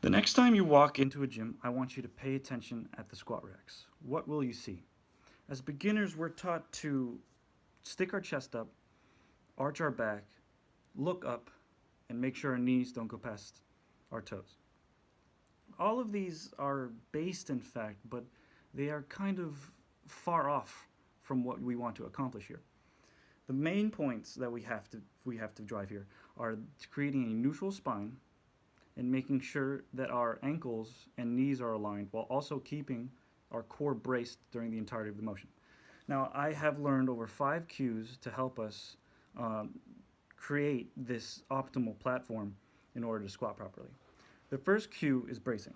The next time you walk into a gym, I want you to pay attention at the squat racks. What will you see? As beginners, we're taught to stick our chest up, arch our back, look up, and make sure our knees don't go past our toes. All of these are based in fact, but they are kind of far off from what we want to accomplish here. The main points that we have to drive here are creating a neutral spine and making sure that our ankles and knees are aligned while also keeping our core braced during the entirety of the motion. Now, I have learned over 5 cues to help us um, create this optimal platform in order to squat properly. The first cue is bracing.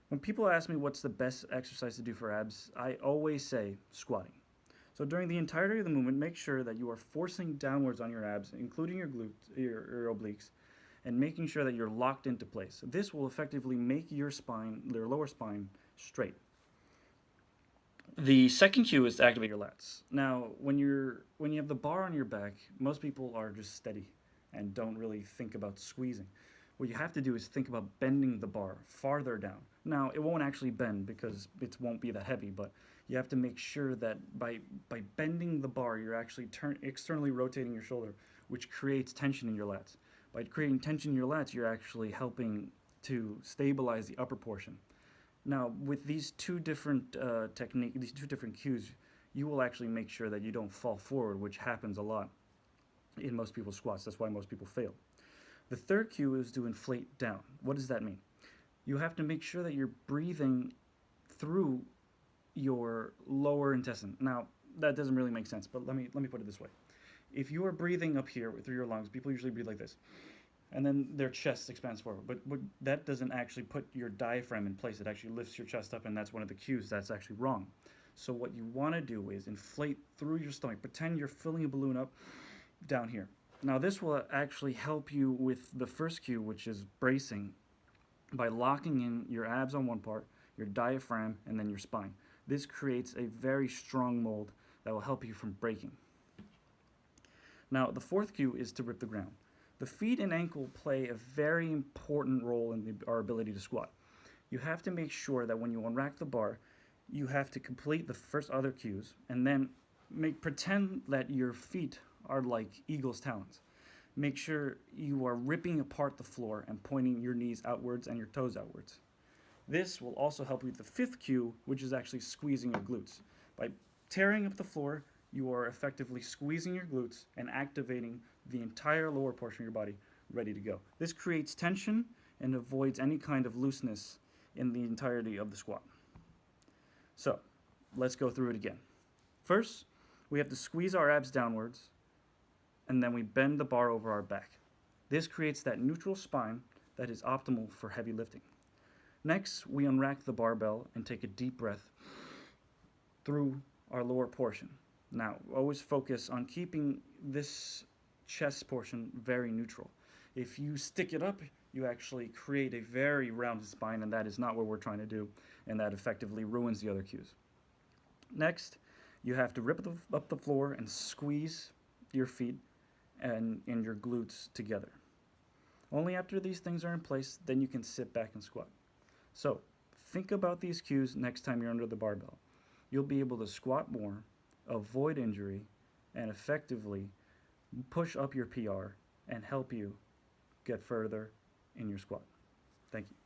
When people ask me what's the best exercise to do for abs, I always say squatting. So during the entirety of the movement, make sure that you are forcing downwards on your abs, including your glutes, your obliques, and making sure that you're locked into place. This will effectively make your spine, your lower spine, straight. The second cue is to activate your lats. Now, when you have the bar on your back, most people are just steady and don't really think about squeezing. What you have to do is think about bending the bar farther down. Now, it won't actually bend because it won't be that heavy, but you have to make sure that by bending the bar, you're actually externally rotating your shoulder, which creates tension in your lats. By creating tension in your lats, you're actually helping to stabilize the upper portion. Now, with these two different these two different cues, you will actually make sure that you don't fall forward, which happens a lot in most people's squats. That's why most people fail. The third cue is to inflate down. What does that mean? You have to make sure that you're breathing through your lower intestine. Now, that doesn't really make sense, but let me put it this way. If you are breathing up here through your lungs, people usually breathe like this, and then their chest expands forward. But that doesn't actually put your diaphragm in place. It actually lifts your chest up, and that's one of the cues that's actually wrong. So what you want to do is inflate through your stomach. Pretend you're filling a balloon up down here. Now this will actually help you with the first cue, which is bracing, by locking in your abs on one part, your diaphragm, and then your spine. This creates a very strong mold that will help you from breaking. Now the fourth cue is to rip the ground. The feet and ankle play a very important role in our ability to squat. You have to make sure that when you unrack the bar, you have to complete the first other cues and then pretend that your feet are like eagle's talons. Make sure you are ripping apart the floor and pointing your knees outwards and your toes outwards. This will also help you with the fifth cue, which is actually squeezing your glutes. By tearing up the floor, you are effectively squeezing your glutes and activating the entire lower portion of your body ready to go. This creates tension and avoids any kind of looseness in the entirety of the squat. So, let's go through it again. First, we have to squeeze our abs downwards, and then we bend the bar over our back. This creates that neutral spine that is optimal for heavy lifting. Next, we unrack the barbell and take a deep breath through our lower portion. Now, always focus on keeping this chest portion very neutral. If you stick it up, you actually create a very rounded spine, and that is not what we're trying to do, and that effectively ruins the other cues. Next, you have to rip up the floor and squeeze your feet and your glutes together. Only after these things are in place, then you can sit back and squat. So, think about these cues next time you're under the barbell. You'll be able to squat more, avoid injury, and effectively push up your PR and help you get further in your squat. Thank you.